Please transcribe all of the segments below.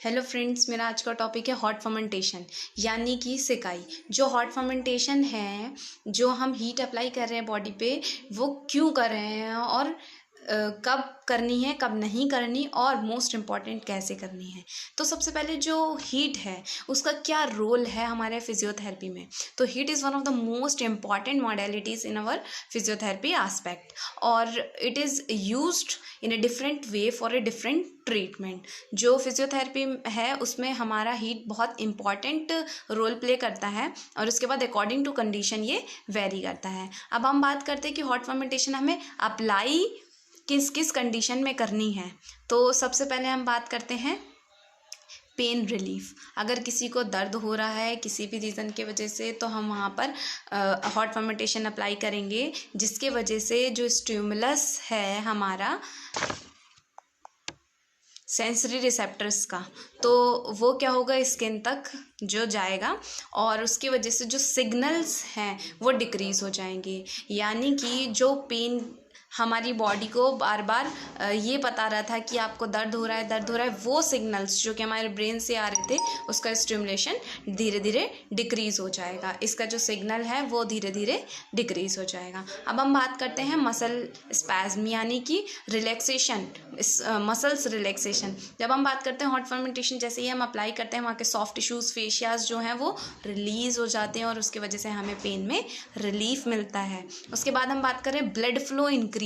Hello friends, मेरा आज का टॉपिक है हॉट फर्मेंटेशन यानी कि सिकाई। जो हॉट फर्मेंटेशन है, जो हम हीट अप्लाई कर रहे हैं बॉडी पे, वो क्यों कर रहे हैं और कब करनी है, कब नहीं करनी, और मोस्ट इम्पॉर्टेंट कैसे करनी है। तो सबसे पहले जो हीट है उसका क्या रोल है हमारे फिजियोथेरेपी में। तो heat is one of the most important modalities in our physiotherapy aspect, और it is used in a different way for a different treatment. जो फिजियोथेरेपी है उसमें हमारा हीट बहुत इम्पॉर्टेंट रोल प्ले करता है, और उसके बाद अकॉर्डिंग टू कंडीशन ये वेरी करता है। अब हम बात करते हैं कि हॉट फर्मेंटेशन हमें अप्लाई किस किस कंडीशन में करनी है। तो सबसे पहले हम बात करते हैं पेन रिलीफ। अगर किसी को दर्द हो रहा है किसी भी रीज़न के वजह से, तो हम वहाँ पर हॉट फर्मेंटेशन अप्लाई करेंगे, जिसके वजह से जो स्टिमुलस है हमारा सेंसरी रिसेप्टर्स का, तो वो क्या होगा, स्किन तक जो जाएगा, और उसकी वजह से जो सिग्नल्स हैं वो डिक्रीज़ हो जाएंगे। यानी कि जो पेन हमारी बॉडी को बार बार ये बता रहा था कि आपको दर्द हो रहा है, दर्द हो रहा है, वो सिग्नल्स जो कि हमारे ब्रेन से आ रहे थे, उसका स्टिमुलेशन धीरे धीरे डिक्रीज़ हो जाएगा। इसका जो सिग्नल है वो धीरे धीरे डिक्रीज़ हो जाएगा। अब हम बात करते हैं मसल स्पैज्म यानी कि रिलैक्सेशन, मसल्स रिलैक्सेशन। जब हम बात करते हैं हॉट फर्मेंटेशन, जैसे ही हम अप्लाई करते हैं, वहाँ के सॉफ्ट टिश्यूज़, फेशियाज जो हैं वो रिलीज़ हो जाते हैं, और उसकी वजह से हमें पेन में रिलीफ मिलता है। उसके बाद हम बात करें ब्लड फ्लो इंक्रीज़।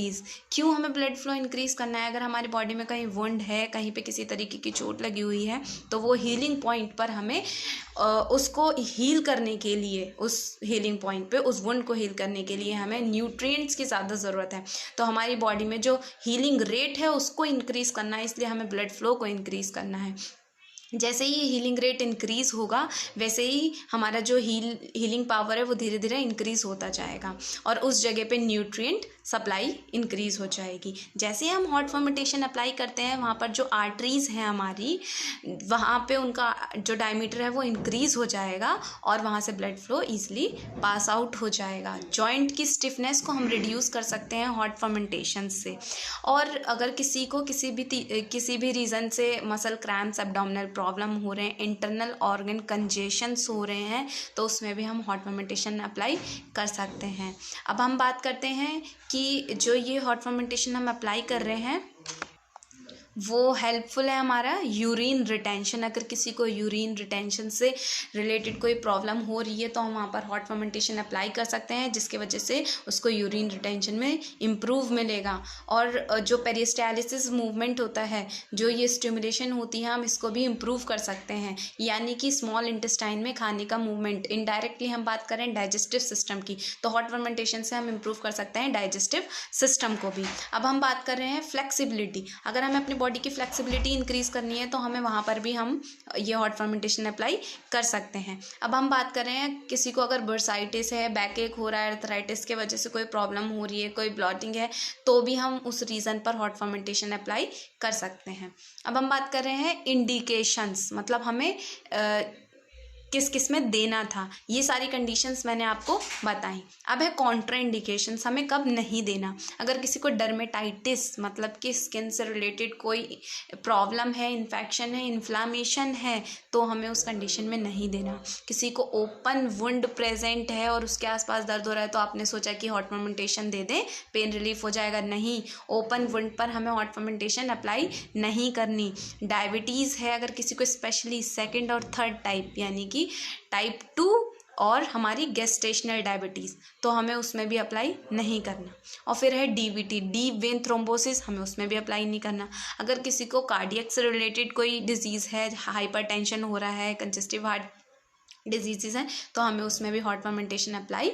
क्यों हमें ब्लड फ्लो इंक्रीज़ करना है? अगर हमारी बॉडी में कहीं वुंड है, कहीं पे किसी तरीके की चोट लगी हुई है, तो वो हीलिंग पॉइंट पर हमें उसको हील करने के लिए, उस हीलिंग पॉइंट पे उस वुंड को हील करने के लिए हमें न्यूट्रिएंट्स की ज़्यादा ज़रूरत है। तो हमारी बॉडी में जो हीलिंग रेट है उसको इंक्रीज़ करना है, इसलिए हमें ब्लड फ्लो को इंक्रीज़ करना है। जैसे ही हीलिंग रेट इंक्रीज़ होगा, वैसे ही हमारा जो हीलिंग पावर है वो धीरे धीरे इंक्रीज़ होता जाएगा, और उस जगह पे न्यूट्रिएंट सप्लाई इंक्रीज़ हो जाएगी। जैसे ही हम हॉट फर्मेंटेशन अप्लाई करते हैं, वहाँ पर जो आर्टरीज़ हैं हमारी, वहाँ पे उनका जो डायमीटर है वो इंक्रीज़ हो जाएगा, और वहाँ से blood flow easily pass out हो जाएगा। जॉइंट की स्टिफनेस को हम रिड्यूस कर सकते हैं हॉट फर्मेंटेशन से। और अगर किसी को किसी भी रीज़न से मसल क्रैम्प्स, एब्डोमिनल प्रॉब्लम हो रहे हैं, इंटरनल ऑर्गन कंजेशंस हो रहे हैं, तो उसमें भी हम हॉट फर्मेंटेशन अप्लाई कर सकते हैं। अब हम बात करते हैं कि जो ये हॉट फर्मेंटेशन हम अप्लाई कर रहे हैं वो हेल्पफुल है हमारा यूरिन रिटेंशन। अगर किसी को यूरिन रिटेंशन से रिलेटेड कोई प्रॉब्लम हो रही है, तो हम वहाँ पर हॉट फर्मेंटेशन अप्लाई कर सकते हैं, जिसके वजह से उसको यूरिन रिटेंशन में इम्प्रूव मिलेगा। और जो पेरिस्टालिसिस मूवमेंट होता है, जो ये स्टिमुलेशन होती है, हम इसको भी इम्प्रूव कर सकते हैं। यानी कि स्मॉल इंटेस्टाइन में खाने का मूवमेंट, इनडायरेक्टली हम बात करें डाइजेस्टिव सिस्टम की, तो हॉट फर्मेंटेशन से हम इम्प्रूव कर सकते हैं डाइजेस्टिव सिस्टम को भी। अब हम बात कर रहे हैं फ्लेक्सिबिलिटी। अगर हमें अपनी बॉडी की फ्लेक्सिबिलिटी इंक्रीज़ करनी है, तो हमें वहाँ पर भी हम ये हॉट फर्मेंटेशन अप्लाई कर सकते हैं। अब हम बात कर रहे हैं किसी को अगर बर्साइटिस है, बैक एक हो रहा है, अर्थराइटिस की वजह से कोई प्रॉब्लम हो रही है, कोई ब्लॉटिंग है, तो भी हम उस रीज़न पर हॉट फर्मेंटेशन अप्लाई कर सकते हैं। अब हम बात कर रहे हैं इंडिकेशंस, मतलब हमें किस किस में देना था, ये सारी कंडीशंस मैंने आपको बताई। अब है कॉन्ट्रा इंडिकेशंस, हमें कब नहीं देना। अगर किसी को डर्मेटाइटिस, मतलब कि स्किन से रिलेटेड कोई प्रॉब्लम है, इन्फेक्शन है, इन्फ्लामेशन है, तो हमें उस कंडीशन में नहीं देना। किसी को ओपन वुंड प्रेजेंट है और उसके आसपास दर्द हो रहा है, तो आपने सोचा कि हॉट फर्मेंटेशन दे दें, पेन रिलीफ हो जाएगा। नहीं, ओपन वुंड पर हमें हॉट फर्मेंटेशन अप्लाई नहीं करनी। डायबिटीज़ है अगर किसी को, स्पेशली सेकेंड और थर्ड टाइप, यानी कि टाइप 2 और हमारी गेस्टेशनल डायबिटीज़, तो हमें उसमें भी अप्लाई नहीं करना। और फिर है डीवीटी, डीप वेन थ्रोम्बोसिस, हमें उसमें भी अप्लाई नहीं करना। अगर किसी को कार्डियक से रिलेटेड कोई डिजीज़ है, हाइपरटेंशन हो रहा है, कंजेस्टिव हार्ट डिजीज़ हैं, तो हमें उसमें भी हॉट फर्मेंटेशन अप्लाई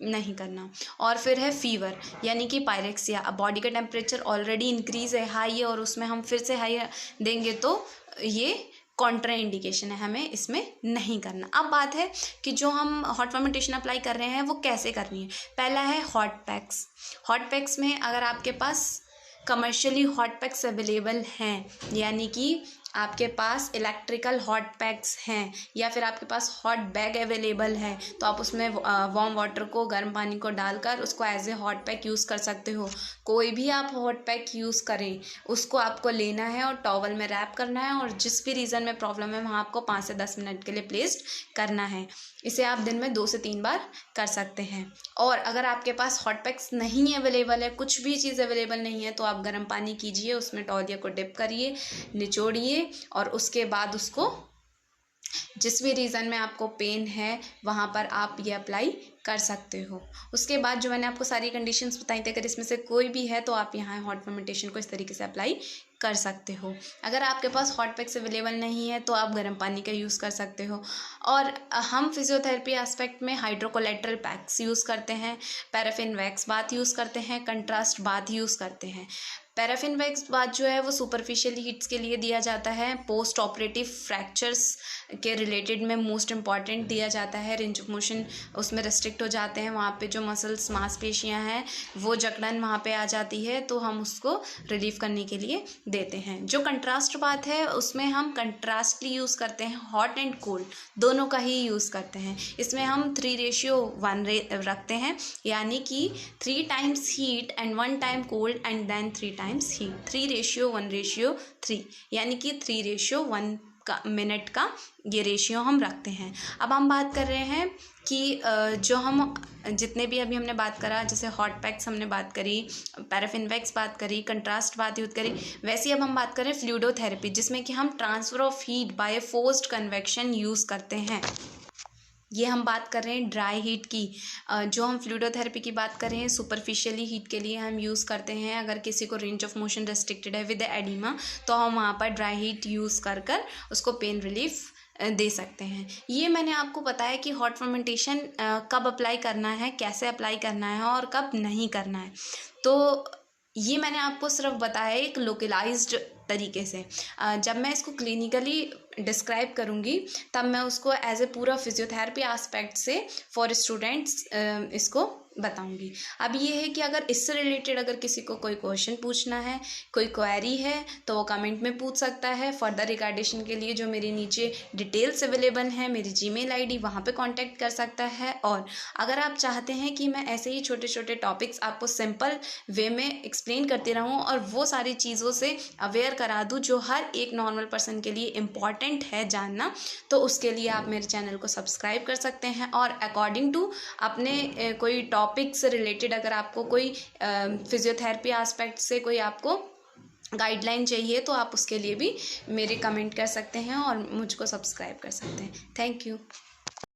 नहीं करना। और फिर है फीवर यानी कि पायरेक्सिया। अब बॉडी का टेम्परेचर ऑलरेडी इंक्रीज़ है, हाई है, और उसमें हम फिर से हाई देंगे, तो ये कॉन्ट्रा इंडिकेशन है, हमें इसमें नहीं करना। अब बात है कि जो हम हॉट फर्मेंटेशन अप्लाई कर रहे हैं वो कैसे करनी है। पहला है हॉट पैक्स। हॉट पैक्स में अगर आपके पास कमर्शियली हॉट पैक्स अवेलेबल हैं, यानी कि आपके पास इलेक्ट्रिकल हॉट पैक्स हैं या फिर आपके पास हॉट बैग अवेलेबल है तो आप उसमें वार्म वाटर को, गर्म पानी को डालकर उसको as a hot pack use कर सकते हो। कोई भी आप हॉट पैक यूज़ करें उसको आपको लेना है और टॉवल में रैप करना है और जिस भी रीज़न में प्रॉब्लम है वहाँ आपको 5 से 10 मिनट के लिए प्लेस्ड करना है। इसे आप दिन में 2 से 3 बार कर सकते हैं। और अगर आपके पास हॉट पैक्स नहीं अवेलेबल है, कुछ भी चीज़ अवेलेबल नहीं है, तो आप गर्म पानी कीजिए, उसमें तौलिया को डिप करिए, निचोड़िए और उसके बाद उसको जिस भी रीज़न में आपको पेन है वहाँ पर आप ये अप्लाई कर सकते हो। उसके बाद जो मैंने आपको सारी कंडीशंस बताई थी, अगर इसमें से कोई भी है तो आप यहाँ हॉट फर्मेंटेशन को इस तरीके से अप्लाई कर सकते हो। अगर आपके पास हॉट पैक्स अवेलेबल नहीं है तो आप गर्म पानी का यूज़ कर सकते हो। और हम फिजियोथेरेपी एस्पेक्ट में हाइड्रोकोलेटरल पैक्स यूज़ करते हैं, पैराफिन वैक्स बाथ यूज़ करते हैं, कंट्रास्ट बाथ यूज़ करते हैं। पैराफिन वैक्स बाथ जो है वो सुपरफिशियल हीट्स के लिए दिया जाता है, पोस्ट ऑपरेटिव फ्रैक्चर्स के रिलेटेड में मोस्ट इम्पॉर्टेंट दिया जाता है। रेंज ऑफ मोशन उसमें रेस्ट्रिक्ट हो जाते हैं, वहाँ पे जो मसल्स मांसपेशियाँ हैं वो जकड़न वहाँ पे आ जाती है तो हम उसको रिलीव करने के लिए देते हैं। जो कंट्रास्ट बात है उसमें हम कंट्रास्टली यूज़ करते हैं, हॉट एंड कोल्ड दोनों का ही यूज़ करते हैं। इसमें हम 3:1 रखते हैं, यानी कि 3 times heat and 1 time cold and then 3 times heat, 3:1:3 यानी कि 3:1 का मिनट का ये रेशियो हम रखते हैं। अब हम बात कर रहे हैं कि जो हम जितने भी अभी हमने बात करा, जैसे हॉट पैक्स हमने बात करी, पैराफिन वैक्स बात करी, कंट्रास्ट बात यूज़ करी, वैसे ही अब हम बात करें फ्लूइडोथेरेपी, जिसमें कि हम transfer of heat bye forced convection use करते हैं। ये हम बात कर रहे हैं ड्राई हीट की। जो हम फ्लूइडोथेरेपी की बात कर रहे हैं सुपरफिशियली हीट के लिए हम यूज़ करते हैं। अगर किसी को रेंज ऑफ मोशन रेस्ट्रिक्टेड है विद एडिमा तो हम वहाँ पर ड्राई हीट यूज़ कर उसको पेन रिलीफ दे सकते हैं। ये मैंने आपको बताया कि हॉट फर्मेंटेशन कब अप्लाई करना है, कैसे अप्लाई करना है और कब नहीं करना है। तो ये मैंने आपको सिर्फ बताया एक लोकलाइज्ड तरीके से। जब मैं इसको क्लिनिकली डिस्क्राइब करूँगी तब मैं उसको एज ए पूरा फिजियोथेरेपी एस्पेक्ट से फॉर स्टूडेंट्स इसको बताऊंगी। अब ये है कि अगर इससे रिलेटेड अगर किसी को कोई क्वेश्चन पूछना है, कोई क्वेरी है तो वो कमेंट में पूछ सकता है। फर्दर रिगार्डेशन के लिए जो मेरी नीचे डिटेल्स अवेलेबल हैं, मेरी जीमेल आईडी, वहाँ पे कांटेक्ट कर सकता है। और अगर आप चाहते हैं कि मैं ऐसे ही छोटे छोटे टॉपिक्स आपको सिंपल वे में एक्सप्लेन करती रहूँ और वो सारी चीज़ों से अवेयर करा दूँ जो हर एक नॉर्मल पर्सन के लिए इम्पॉर्टेंट है जानना, तो उसके लिए आप मेरे चैनल को सब्सक्राइब कर सकते हैं। और अकॉर्डिंग टू अपने कोई टॉपिक से रिलेटेड अगर आपको कोई फिजियोथेरेपी एस्पेक्ट से कोई आपको गाइडलाइन चाहिए तो आप उसके लिए भी मेरे कमेंट कर सकते हैं और मुझको सब्सक्राइब कर सकते हैं। Thank you.